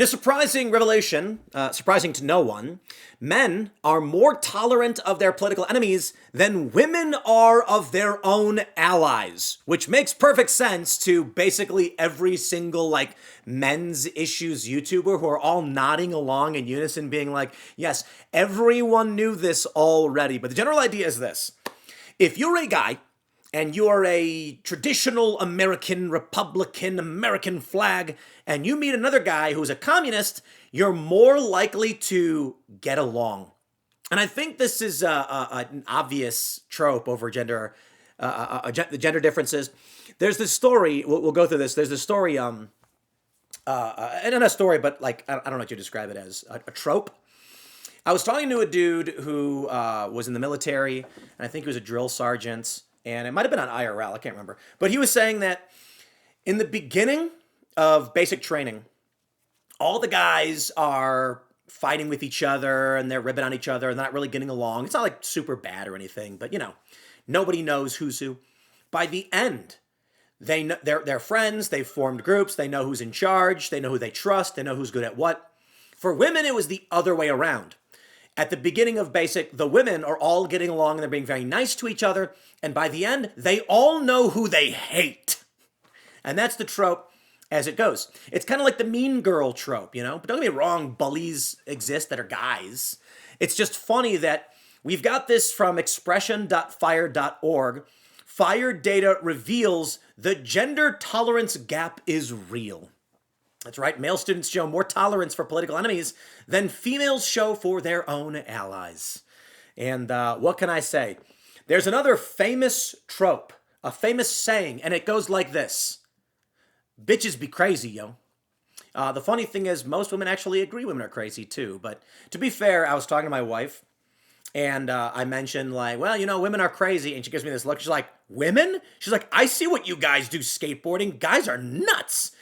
A surprising revelation, surprising to no one, men are more tolerant of their political enemies than women are of their own allies, which makes perfect sense to basically every single like men's issues YouTuber who are all nodding along in unison being like, yes, everyone knew this already. But the general idea is this. If you're a guy and you are a traditional American Republican American flag, and you meet another guy who's a communist, you're more likely to get along. And I think this is an obvious trope over the gender differences. There's this story. We'll go through this. There's this story. And not a story, but like I don't know what you describe it as a trope. I was talking to a dude who was in the military, and I think he was a drill sergeant. And it might have been on IRL, I can't remember. But he was saying that in the beginning of basic training, all the guys are fighting with each other and they're ribbing on each other and they're not really getting along. It's not like super bad or anything, but nobody knows who's who. By the end, they're friends, they've formed groups, they know who's in charge, they know who they trust, they know who's good at what. For women, it was the other way around. At the beginning of basic, the women are all getting along and they're being very nice to each other. And by the end, they all know who they hate. And that's the trope as it goes. It's kind of like the mean girl trope, But don't get me wrong, bullies exist that are guys. It's just funny that we've got this from expression.fire.org. Fire data reveals the gender tolerance gap is real. That's right, male students show more tolerance for political enemies than females show for their own allies. And what can I say? There's another famous trope, a famous saying, and it goes like this. Bitches be crazy, yo. The funny thing is, most women actually agree women are crazy too. But to be fair, I was talking to my wife, and I mentioned like, well, women are crazy. And she gives me this look. She's like, women? She's like, I see what you guys do skateboarding. Guys are nuts.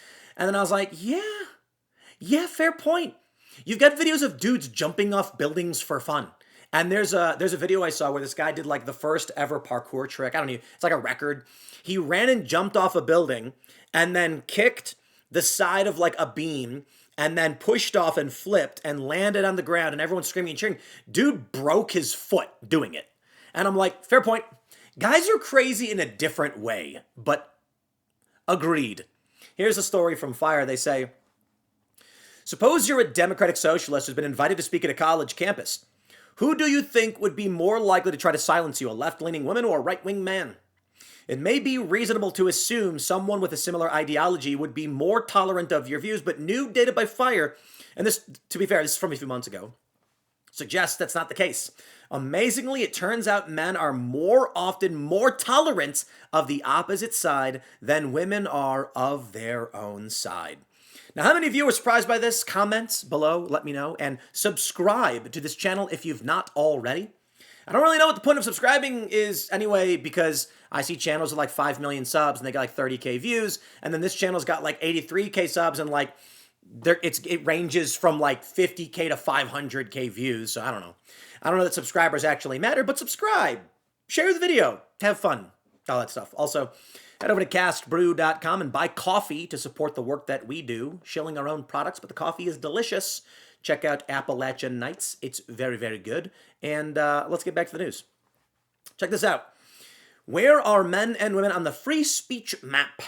And then I was like, yeah, fair point. You've got videos of dudes jumping off buildings for fun. And there's a video I saw where this guy did like the first ever parkour trick. I don't know, it's like a record. He ran and jumped off a building and then kicked the side of like a beam and then pushed off and flipped and landed on the ground and everyone's screaming and cheering. Dude broke his foot doing it. And I'm like, fair point. Guys are crazy in a different way, but agreed. Here's a story from Fire. They say, suppose you're a democratic socialist who's been invited to speak at a college campus. Who do you think would be more likely to try to silence you, a left-leaning woman or a right-wing man? It may be reasonable to assume someone with a similar ideology would be more tolerant of your views, but new data by Fire, and this, to be fair, this is from a few months ago, suggests that's not the case. Amazingly, it turns out men are more often more tolerant of the opposite side than women are of their own side. Now, how many of you are surprised by this? Comments below, let me know, and subscribe to this channel if you've not already. I don't really know what the point of subscribing is anyway, because I see channels with like 5 million subs and they got like 30K views, and then this channel's got like 83K subs and like it ranges from like 50K to 500K views, so I don't know. I don't know that subscribers actually matter, but subscribe, share the video, have fun, all that stuff. Also, head over to castbrew.com and buy coffee to support the work that we do, shilling our own products, but the coffee is delicious. Check out Appalachian Nights. It's very, very good. And let's get back to the news. Check this out. Where are men and women on the free speech map?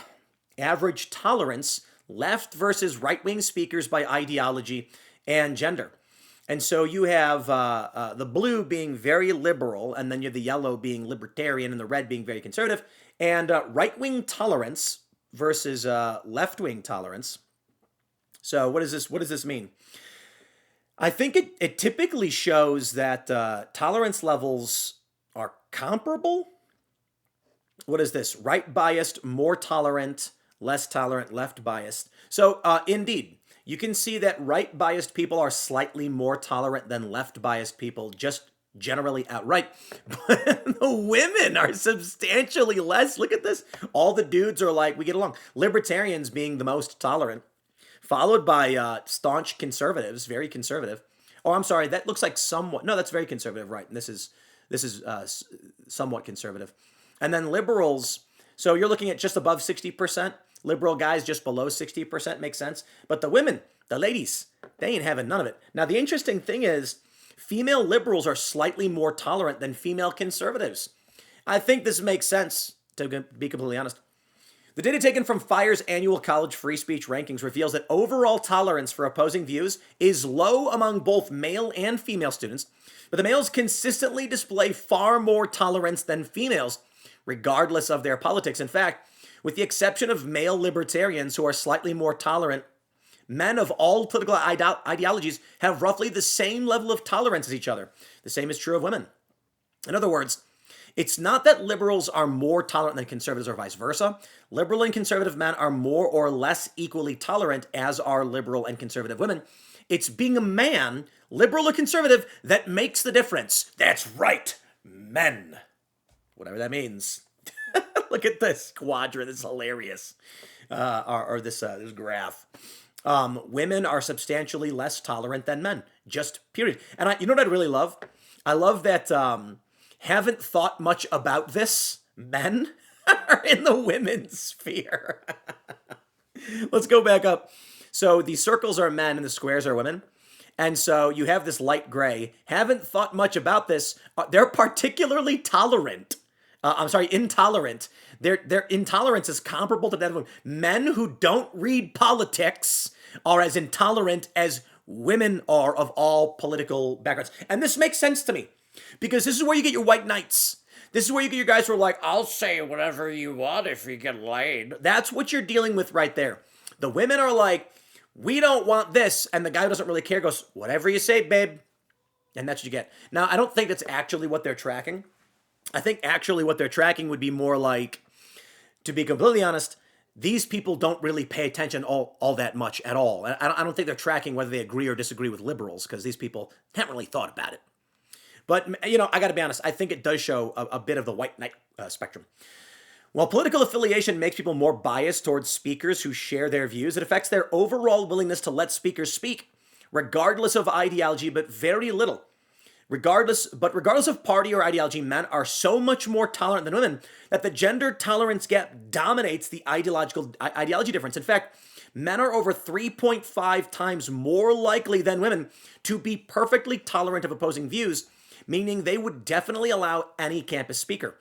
Average tolerance, left versus right-wing speakers by ideology and gender. And so you have the blue being very liberal, and then you have the yellow being libertarian, and the red being very conservative. And right-wing tolerance versus left-wing tolerance. So what does this mean? I think it typically shows that tolerance levels are comparable. What is this? Right biased, more tolerant, less tolerant, left biased. So indeed, you can see that right biased people are slightly more tolerant than left biased people, just generally outright. But the women are substantially less. Look at this. All the dudes are like, we get along. Libertarians being the most tolerant, followed by staunch conservatives, very conservative. Oh, I'm sorry, that looks like somewhat, no, that's very conservative, right? And this is somewhat conservative. And then liberals, so you're looking at just above 60%. Liberal guys just below 60% makes sense. But the women, the ladies, they ain't having none of it. Now, the interesting thing is female liberals are slightly more tolerant than female conservatives. I think this makes sense, to be completely honest. The data taken from FIRE's annual college free speech rankings reveals that overall tolerance for opposing views is low among both male and female students, but the males consistently display far more tolerance than females, regardless of their politics. In fact, with the exception of male libertarians who are slightly more tolerant, men of all political ideologies have roughly the same level of tolerance as each other. The same is true of women. In other words, it's not that liberals are more tolerant than conservatives or vice versa. Liberal and conservative men are more or less equally tolerant, as are liberal and conservative women. It's being a man, liberal or conservative, that makes the difference. That's right, men. Whatever that means. Look at this quadrant. It's hilarious. Or this graph. Women are substantially less tolerant than men. Just period. And you know what I really love? I love that haven't thought much about this men are in the women's sphere. Let's go back up. So the circles are men and the squares are women. And so you have this light gray. Haven't thought much about this. They're particularly tolerant. Intolerant. Their intolerance is comparable to that of women. Men who don't read politics are as intolerant as women are of all political backgrounds. And this makes sense to me because this is where you get your white knights. This is where you get your guys who are like, I'll say whatever you want if you get laid. That's what you're dealing with right there. The women are like, we don't want this. And the guy who doesn't really care goes, whatever you say, babe. And that's what you get. Now, I don't think that's actually what they're tracking. I think actually what they're tracking would be more like, to be completely honest, these people don't really pay attention all that much at all. I don't think they're tracking whether they agree or disagree with liberals because these people haven't really thought about it. But, you know, I got to be honest, I think it does show a bit of the white knight spectrum. While political affiliation makes people more biased towards speakers who share their views, it affects their overall willingness to let speakers speak, regardless of ideology, but very little. Regardless of party or ideology, men are so much more tolerant than women that the gender tolerance gap dominates the ideology difference. In fact, men are over 3.5 times more likely than women to be perfectly tolerant of opposing views, meaning they would definitely allow any campus speaker.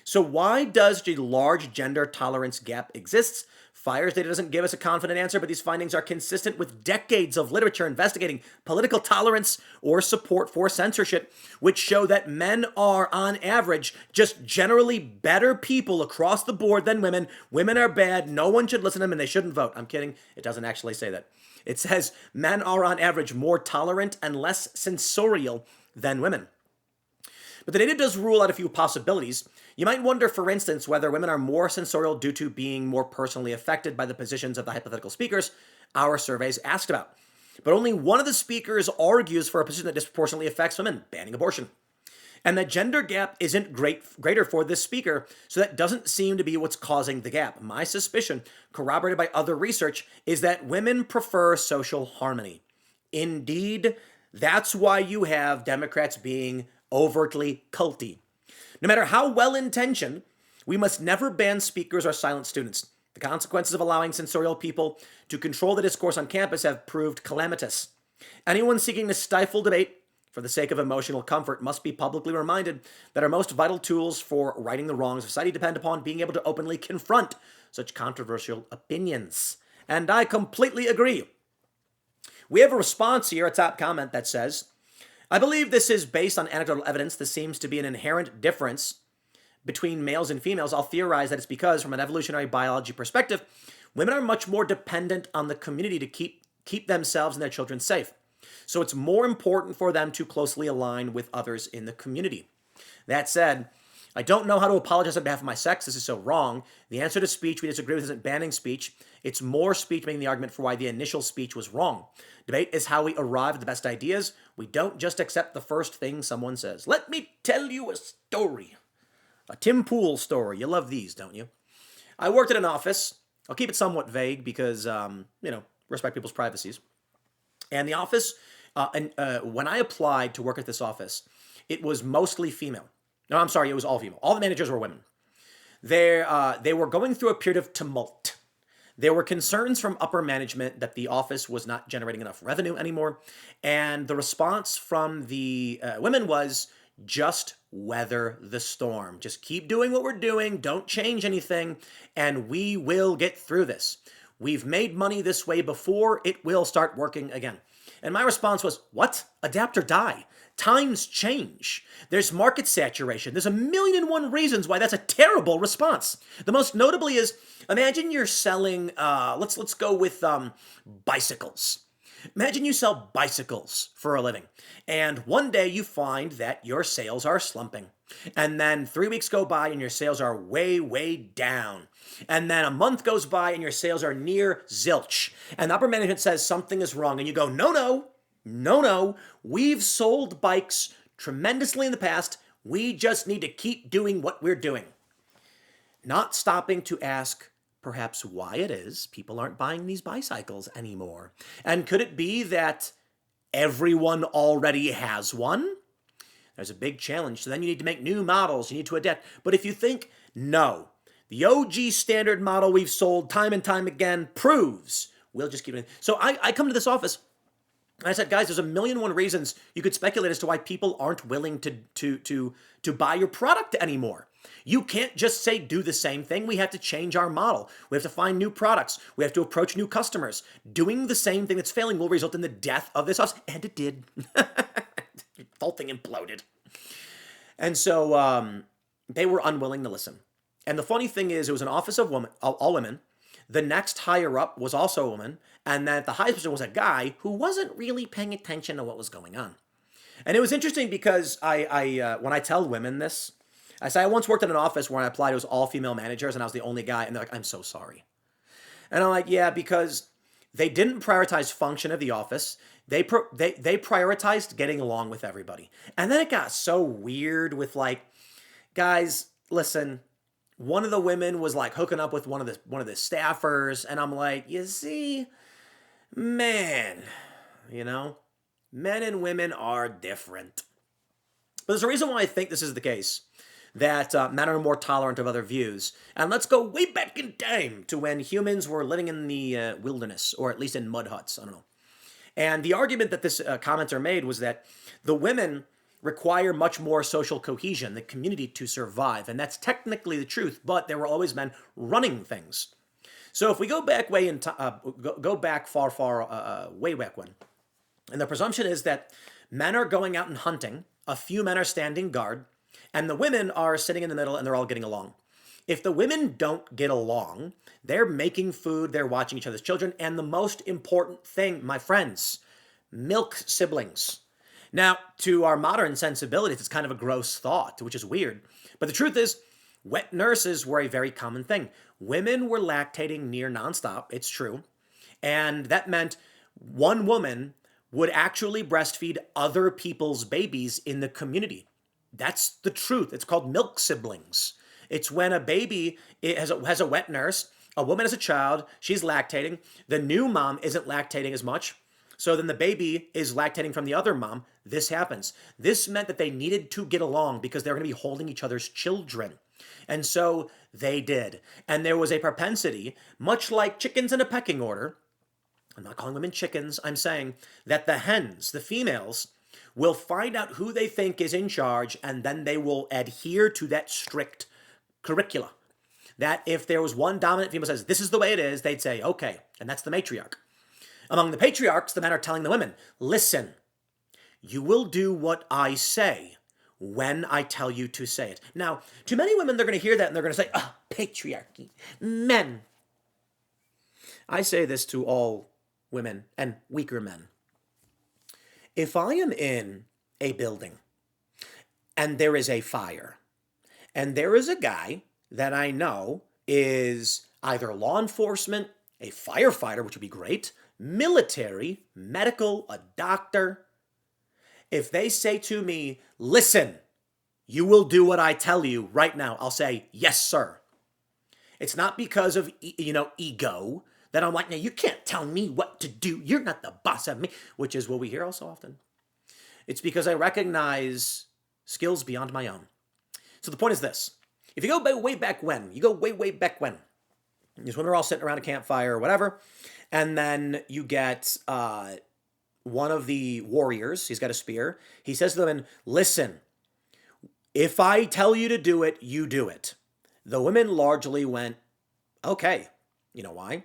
So why does the large gender tolerance gap exist? FIRE's data doesn't give us a confident answer, but these findings are consistent with decades of literature investigating political tolerance or support for censorship, which show that men are, on average, just generally better people across the board than women. Women are bad, no one should listen to them, and they shouldn't vote. I'm kidding. It doesn't actually say that. It says men are, on average, more tolerant and less censorial than women. But the data does rule out a few possibilities. You might wonder, for instance, whether women are more censorial due to being more personally affected by the positions of the hypothetical speakers our surveys asked about. But only one of the speakers argues for a position that disproportionately affects women, banning abortion. And the gender gap isn't greater for this speaker, so that doesn't seem to be what's causing the gap. My suspicion, corroborated by other research, is that women prefer social harmony. Indeed, that's why you have Democrats being overtly culty. No matter how well-intentioned, we must never ban speakers or silence students. The consequences of allowing censorial people to control the discourse on campus have proved calamitous. Anyone seeking to stifle debate for the sake of emotional comfort must be publicly reminded that our most vital tools for righting the wrongs of society depend upon being able to openly confront such controversial opinions. And I completely agree. We have a response here, a top comment that says, I believe this is based on anecdotal evidence. There seems to be an inherent difference between males and females. I'll theorize that it's because, from an evolutionary biology perspective, women are much more dependent on the community to keep themselves and their children safe. So it's more important for them to closely align with others in the community. That said, I don't know how to apologize on behalf of my sex. This is so wrong. The answer to speech we disagree with isn't banning speech. It's more speech making the argument for why the initial speech was wrong. Debate is how we arrive at the best ideas. We don't just accept the first thing someone says. Let me tell you a story. A Tim Pool story. You love these, don't you? I worked at an office. I'll keep it somewhat vague because, respect people's privacies. And the office, when I applied to work at this office, it was mostly female. No, I'm sorry, it was all female. All the managers were women. They were going through a period of tumult. There were concerns from upper management that the office was not generating enough revenue anymore. And the response from the women was just weather the storm. Just keep doing what we're doing. Don't change anything. And we will get through this. We've made money this way before. It will start working again. And my response was, what? Adapt or die. Times change. There's market saturation. There's a million and one reasons why that's a terrible response. The most notably is, imagine you're selling, let's go with bicycles. Imagine you sell bicycles for a living, and one day you find that your sales are slumping. And then 3 weeks go by and your sales are way, way down. And then a month goes by and your sales are near zilch. And the upper management says something is wrong. And you go, no. We've sold bikes tremendously in the past. We just need to keep doing what we're doing. Not stopping to ask perhaps why it is people aren't buying these bicycles anymore. And could it be that everyone already has one? There's a big challenge. So then you need to make new models. You need to adapt. But if you think, no, the OG standard model we've sold time and time again proves we'll just keep it. So I come to this office and I said, guys, there's a million and one reasons you could speculate as to why people aren't willing to buy your product anymore. You can't just say do the same thing. We have to change our model. We have to find new products. We have to approach new customers. Doing the same thing that's failing will result in the death of this office. And it did. The whole thing imploded. And so they were unwilling to listen. And the funny thing is, it was an office of all women. The next higher up was also a woman. And then the highest position was a guy who wasn't really paying attention to what was going on. And it was interesting because I when I tell women this, I say I once worked in an office where I applied, it was all female managers and I was the only guy. And they're like, I'm so sorry. And I'm like, yeah, because they didn't prioritize function of the office. They prioritized getting along with everybody. And then it got so weird with like, guys, listen, one of the women was like hooking up with one of the staffers. And I'm like, you see, man, men and women are different. But there's a reason why I think this is the case, that men are more tolerant of other views. And let's go way back in time to when humans were living in the wilderness, or at least in mud huts. I don't know. And the argument that this commenter made was that the women require much more social cohesion, the community, to survive. And that's technically the truth, but there were always men running things. So if we go back way back when, and the presumption is that men are going out and hunting, a few men are standing guard, and the women are sitting in the middle and they're all getting along. If the women don't get along, they're making food, they're watching each other's children, and the most important thing, my friends, milk siblings. Now, to our modern sensibilities, it's kind of a gross thought, which is weird. But the truth is, wet nurses were a very common thing. Women were lactating near nonstop, it's true. And that meant one woman would actually breastfeed other people's babies in the community. That's the truth. It's called milk siblings. It's when a baby has a wet nurse, a woman has a child, she's lactating, the new mom isn't lactating as much, so then the baby is lactating from the other mom. This happens. This meant that they needed to get along because they were going to be holding each other's children. And so they did. And there was a propensity, much like chickens in a pecking order, I'm not calling women chickens, I'm saying that the hens, the females, will find out who they think is in charge, and then they will adhere to that strict curricula. That if there was one dominant female says, this is the way it is, they'd say, okay, and that's the matriarch. Among the patriarchs, the men are telling the women, listen, you will do what I say when I tell you to say it. Now, to many women, they're going to hear that and they're going to say, patriarchy, men. I say this to all women and weaker men. If I am in a building and there is a fire and there is a guy that I know is either law enforcement, a firefighter, which would be great, military, medical, a doctor, if they say to me, listen, you will do what I tell you right now, I'll say, yes, sir. It's not because of, ego that I'm like, now you can't tell me what to do. You're not the boss of me, which is what we hear also often. It's because I recognize skills beyond my own. So the point is this. If you go way back when, These women are all sitting around a campfire or whatever. And then you get one of the warriors, he's got a spear. He says to the women, listen, if I tell you to do it, you do it. The women largely went, okay. You know why?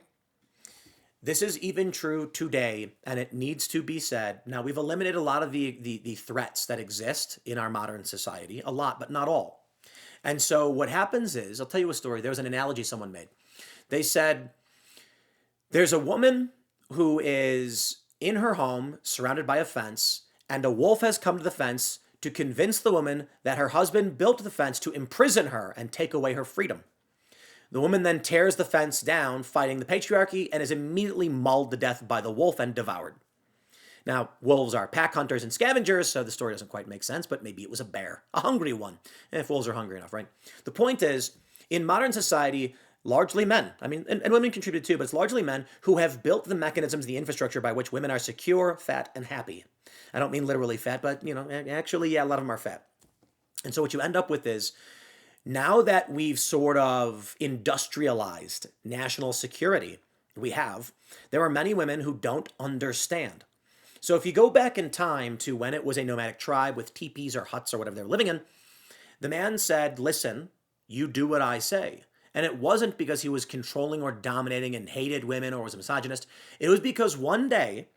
This is even true today, and it needs to be said. Now, we've eliminated a lot of the threats that exist in our modern society, a lot, but not all. And so what happens is, I'll tell you a story. There was an analogy someone made. They said, there's a woman who is in her home, surrounded by a fence, and a wolf has come to the fence to convince the woman that her husband built the fence to imprison her and take away her freedom. The woman then tears the fence down, fighting the patriarchy, and is immediately mauled to death by the wolf and devoured. Now, wolves are pack hunters and scavengers, so the story doesn't quite make sense, but maybe it was a bear, a hungry one, if wolves are hungry enough, right? The point is, in modern society, largely men, and women contribute too, but it's largely men who have built the mechanisms, the infrastructure by which women are secure, fat, and happy. I don't mean literally fat, but, actually, yeah, a lot of them are fat. And so what you end up with is, now that we've sort of industrialized national security, there are many women who don't understand. So if you go back in time to when it was a nomadic tribe with teepees or huts or whatever they're living in, the man said, listen, you do what I say. And it wasn't because he was controlling or dominating and hated women or was a misogynist. It was because one day,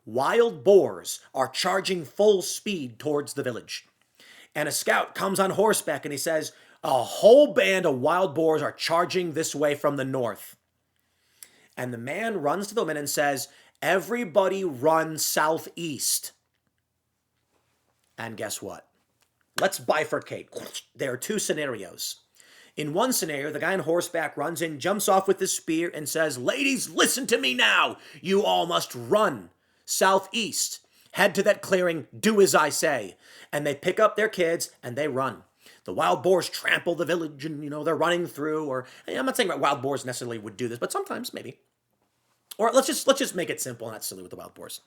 wild boars are charging full speed towards the village. And a scout comes on horseback and he says, a whole band of wild boars are charging this way from the north. And the man runs to the women and says, everybody run southeast. And guess what? Let's bifurcate. There are two scenarios. In one scenario, the guy on horseback runs in, jumps off with his spear, and says, ladies, listen to me now. You all must run southeast. Head to that clearing, do as I say. And they pick up their kids and they run. The wild boars trample the village and, they're running through, or I'm not saying that wild boars necessarily would do this, but sometimes maybe. Or let's just make it simple and not silly with the wild boars.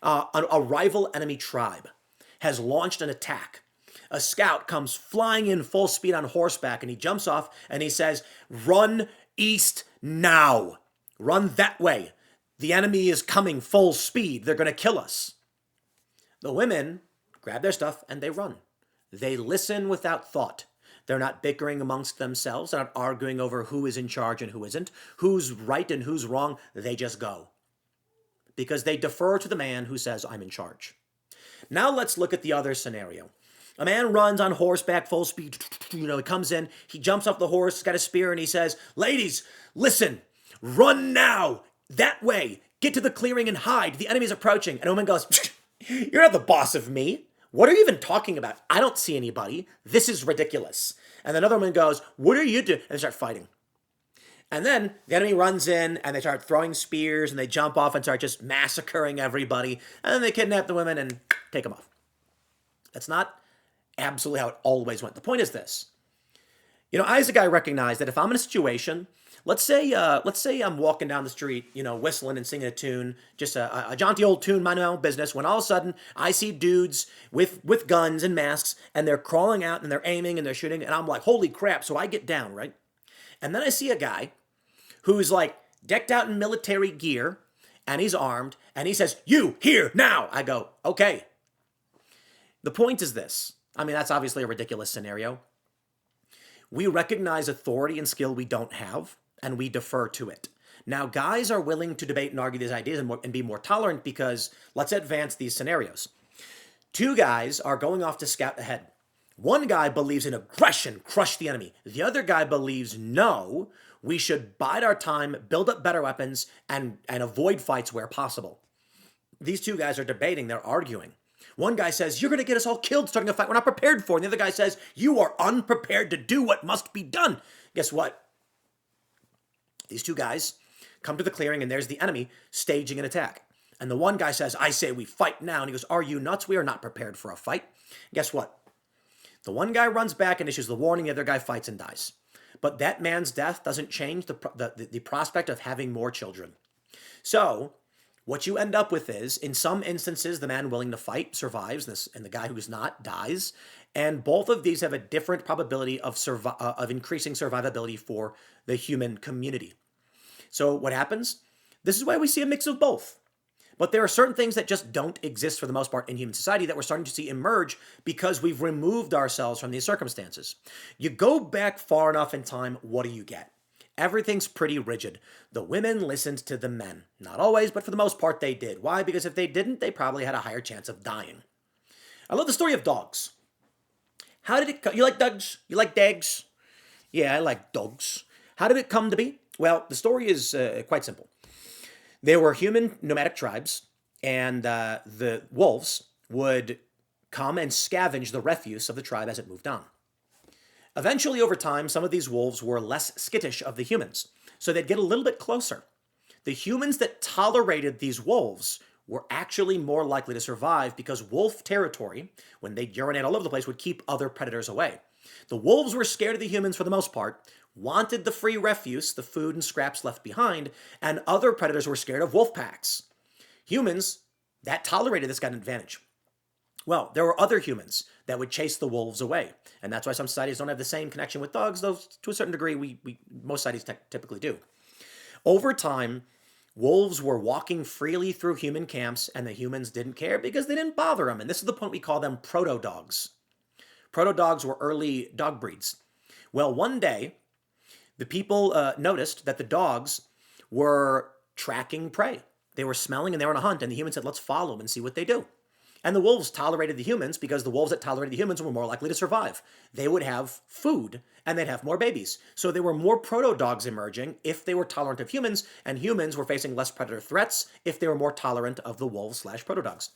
A rival enemy tribe has launched an attack. A scout comes flying in full speed on horseback and he jumps off and he says, run east now. Run that way. The enemy is coming full speed. They're going to kill us. The women grab their stuff and they run. They listen without thought. They're not bickering amongst themselves. They're not arguing over who is in charge and who isn't, who's right and who's wrong. They just go. Because they defer to the man who says, I'm in charge. Now let's look at the other scenario. A man runs on horseback, full speed. He comes in, he jumps off the horse, he's got a spear, and he says, ladies, listen, run now, that way. Get to the clearing and hide. The enemy's approaching. And a woman goes, you're not the boss of me. What are you even talking about? I don't see anybody. This is ridiculous. And another woman goes, what are you doing? And they start fighting. And then the enemy runs in and they start throwing spears and they jump off and start just massacring everybody. And then they kidnap the women and take them off. That's not absolutely how it always went. The point is this. Isaac, I recognize that if I'm in a situation, let's say I'm walking down the street, whistling and singing a tune, just a jaunty old tune, minding my own business, when all of a sudden I see dudes with guns and masks, and they're crawling out, and they're aiming, and they're shooting, and I'm like, holy crap, so I get down, right? And then I see a guy who's like decked out in military gear, and he's armed, and he says, you, here, now! I go, okay. The point is this. That's obviously a ridiculous scenario. We recognize authority and skill we don't have, and we defer to it. Now, guys are willing to debate and argue these ideas and be more tolerant because let's advance these scenarios. Two guys are going off to scout ahead. One guy believes in aggression, crush the enemy. The other guy believes, no, we should bide our time, build up better weapons, and avoid fights where possible. These two guys are debating, they're arguing. One guy says, you're going to get us all killed starting a fight we're not prepared for. And the other guy says, you are unprepared to do what must be done. Guess what? These two guys come to the clearing and there's the enemy staging an attack. And the one guy says, I say we fight now. And he goes, are you nuts? We are not prepared for a fight. Guess what? The one guy runs back and issues the warning. The other guy fights and dies. But that man's death doesn't change the prospect of having more children. So what you end up with is, in some instances, the man willing to fight survives, and the guy who's not dies. And both of these have a different probability of increasing survivability for the human community. So what happens? This is why we see a mix of both. But there are certain things that just don't exist for the most part in human society that we're starting to see emerge because we've removed ourselves from these circumstances. You go back far enough in time, what do you get? Everything's pretty rigid. The women listened to the men. Not always, but for the most part they did. Why? Because if they didn't, they probably had a higher chance of dying. I love the story of dogs. How did it come? You like dogs? You like dags? Yeah, I like dogs. How did it come to be? Well, the story is quite simple. There were human nomadic tribes, and the wolves would come and scavenge the refuse of the tribe as it moved on. Eventually, over time, some of these wolves were less skittish of the humans, so they'd get a little bit closer. The humans that tolerated these wolves were actually more likely to survive because wolf territory, when they urinate all over the place, would keep other predators away. The wolves were scared of the humans for the most part, wanted the free refuse, the food and scraps left behind, and other predators were scared of wolf packs. Humans that tolerated this got an advantage. Well, there were other humans that would chase the wolves away, and that's why some societies don't have the same connection with dogs, though to a certain degree, most societies typically do. Over time, wolves were walking freely through human camps, and the humans didn't care because they didn't bother them, and this is the point we call them proto-dogs. Proto-dogs were early dog breeds. Well, one day, the people noticed that the dogs were tracking prey. They were smelling and they were on a hunt, and the humans said, let's follow them and see what they do. And the wolves tolerated the humans because the wolves that tolerated the humans were more likely to survive. They would have food and they'd have more babies. So there were more proto-dogs emerging if they were tolerant of humans, and humans were facing less predator threats if they were more tolerant of the wolves/proto-dogs.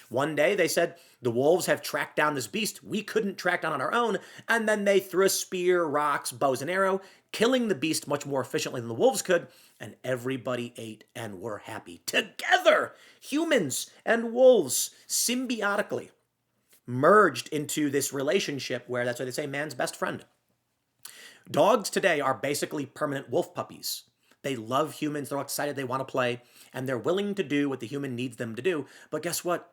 One day they said, the wolves have tracked down this beast we couldn't track down on our own, and then they threw a spear, rocks, bows, and arrow, killing the beast much more efficiently than the wolves could, and everybody ate and were happy. Together, humans and wolves symbiotically merged into this relationship where that's why they say man's best friend. Dogs today are basically permanent wolf puppies. They love humans, they're excited, they want to play, and they're willing to do what the human needs them to do. But guess what?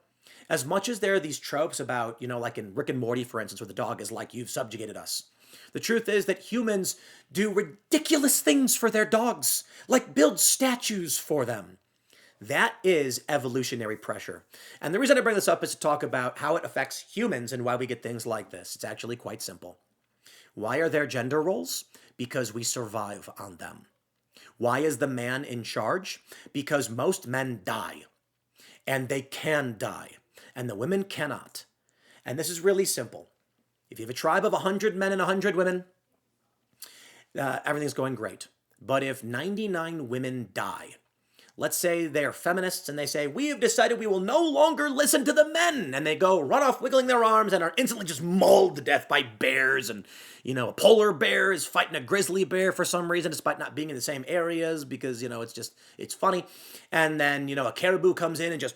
As much as there are these tropes about, like in Rick and Morty, for instance, where the dog is like, you've subjugated us. The truth is that humans do ridiculous things for their dogs, like build statues for them. That is evolutionary pressure. And the reason I bring this up is to talk about how it affects humans and why we get things like this. It's actually quite simple. Why are there gender roles? Because we survive on them. Why is the man in charge? Because most men die. And they can die. And the women cannot. And this is really simple. If you have a tribe of 100 men and 100 women, everything's going great. But if 99 women die, let's say they're feminists and they say, we have decided we will no longer listen to the men. And they go run off wiggling their arms and are instantly just mauled to death by bears. And, a polar bear is fighting a grizzly bear for some reason, despite not being in the same areas because, it's funny. And then, a caribou comes in and just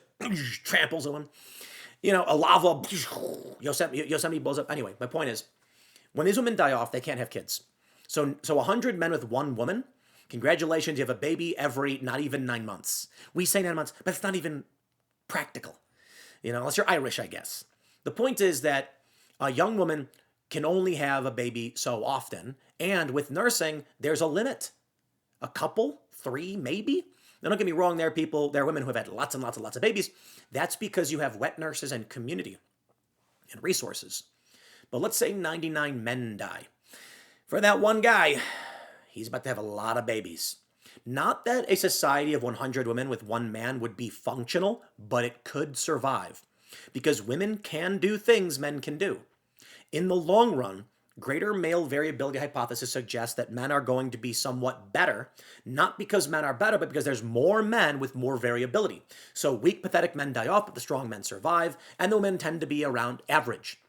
tramples on. A lava, Yosemite blows up. Anyway, my point is, when these women die off, they can't have kids. So 100 men with one woman, congratulations, you have a baby every not even 9 months. We say 9 months, but it's not even practical, unless you're Irish, I guess. The point is that a young woman can only have a baby so often, and with nursing, there's a limit. A couple, 3 maybe. Now, don't get me wrong, there are women who have had lots and lots and lots of babies. That's because you have wet nurses and community and resources. But let's say 99 men die. For that one guy, he's about to have a lot of babies. Not that a society of 100 women with one man would be functional, but it could survive. Because women can do things men can do. In the long run, greater male variability hypothesis suggests that men are going to be somewhat better, not because men are better, but because there's more men with more variability. So weak, pathetic men die off, but the strong men survive, and the women tend to be around average.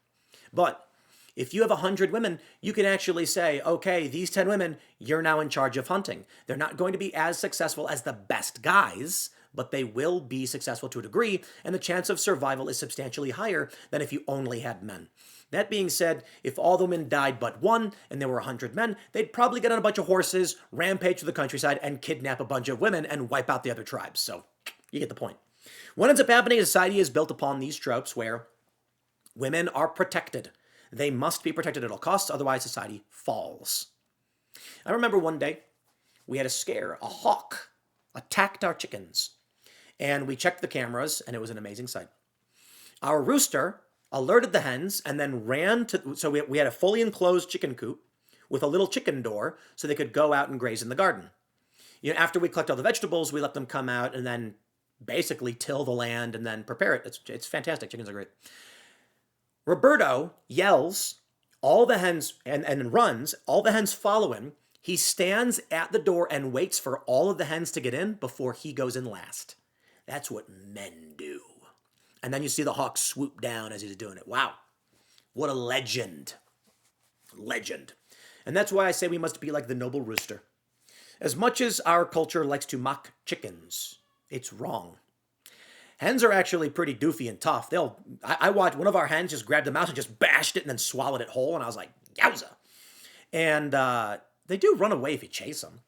But if you have 100 women, you can actually say, okay, these 10 women, you're now in charge of hunting. They're not going to be as successful as the best guys, but they will be successful to a degree, and the chance of survival is substantially higher than if you only had men. That being said, if all the women died but one, and there were 100 men, they'd probably get on a bunch of horses, rampage through the countryside, and kidnap a bunch of women and wipe out the other tribes. So, you get the point. What ends up happening is society is built upon these tropes where women are protected. They must be protected at all costs, otherwise society falls. I remember one day we had a scare. A hawk attacked our chickens. And we checked the cameras, and it was an amazing sight. Our rooster alerted the hens and then ran to, so we had a fully enclosed chicken coop with a little chicken door so they could go out and graze in the garden. After we collect all the vegetables, we let them come out and then basically till the land and then prepare it. It's fantastic. Chickens are great. Roberto yells, all the hens, and runs, all the hens follow him. He stands at the door and waits for all of the hens to get in before he goes in last. That's what men do. And then you see the hawk swoop down as he's doing it. Wow. What a legend. Legend. And that's why I say we must be like the noble rooster. As much as our culture likes to mock chickens, it's wrong. Hens are actually pretty doofy and tough. I watched one of our hens just grabbed a mouse and just bashed it and then swallowed it whole. And I was like, yowza. And they do run away if you chase them.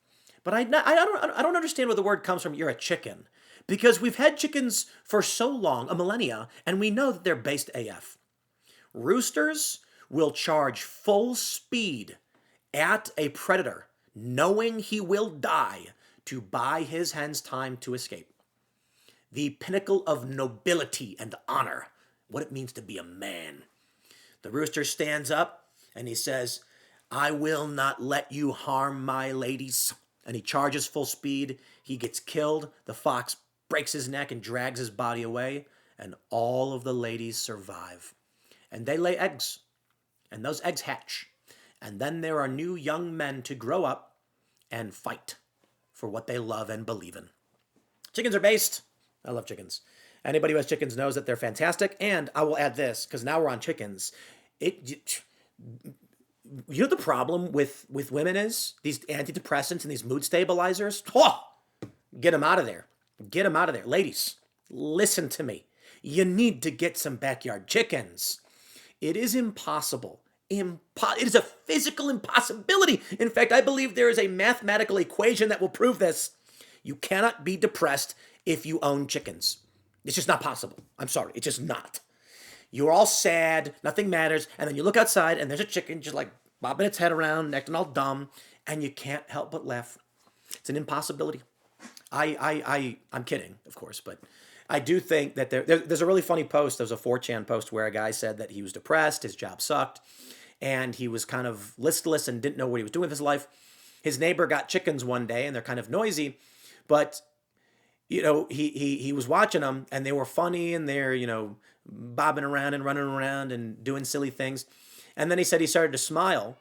But I don't understand where the word comes from, you're a chicken. Because we've had chickens for so long, a millennia, and we know that they're based AF. Roosters will charge full speed at a predator, knowing he will die, to buy his hens time to escape. The pinnacle of nobility and honor, what it means to be a man. The rooster stands up and he says, I will not let you harm my ladies. And he charges full speed. He gets killed. The fox breaks his neck and drags his body away. And all of the ladies survive. And they lay eggs. And those eggs hatch. And then there are new young men to grow up and fight for what they love and believe in. Chickens are based. I love chickens. Anybody who has chickens knows that they're fantastic. And I will add this, because now we're on chickens. You know the problem with women is? These antidepressants and these mood stabilizers? Oh, get them out of there. Get them out of there. Ladies, listen to me. You need to get some backyard chickens. It is impossible. It is a physical impossibility. In fact, I believe there is a mathematical equation that will prove this. You cannot be depressed if you own chickens. It's just not possible. I'm sorry. It's just not. You're all sad. Nothing matters. And then you look outside and there's a chicken just like bobbing its head around, acting all dumb. And you can't help but laugh. It's an impossibility. I'm kidding, of course, but I do think that there's a really funny post. There's a 4chan post where a guy said that he was depressed, his job sucked, and he was kind of listless and didn't know what he was doing with his life. His neighbor got chickens one day, and they're kind of noisy, but he was watching them, and they were funny, and they're bobbing around and running around and doing silly things. And then he said he started to smile.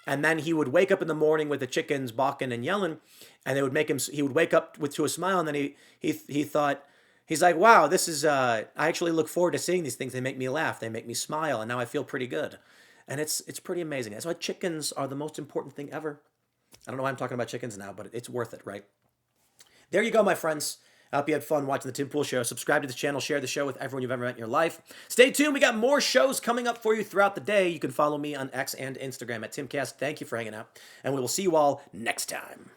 And then he would wake up in the morning with the chickens balking and yelling, and they would make him. He would wake up to a smile, and then he thought, he's like, wow, this is. I actually look forward to seeing these things. They make me laugh. They make me smile, and now I feel pretty good. And it's pretty amazing. That's why chickens are the most important thing ever. I don't know why I'm talking about chickens now, but it's worth it, right? There you go, my friends. I hope you had fun watching the Tim Pool Show. Subscribe to the channel. Share the show with everyone you've ever met in your life. Stay tuned. We got more shows coming up for you throughout the day. You can follow me on X and Instagram at TimCast. Thank you for hanging out, and we will see you all next time.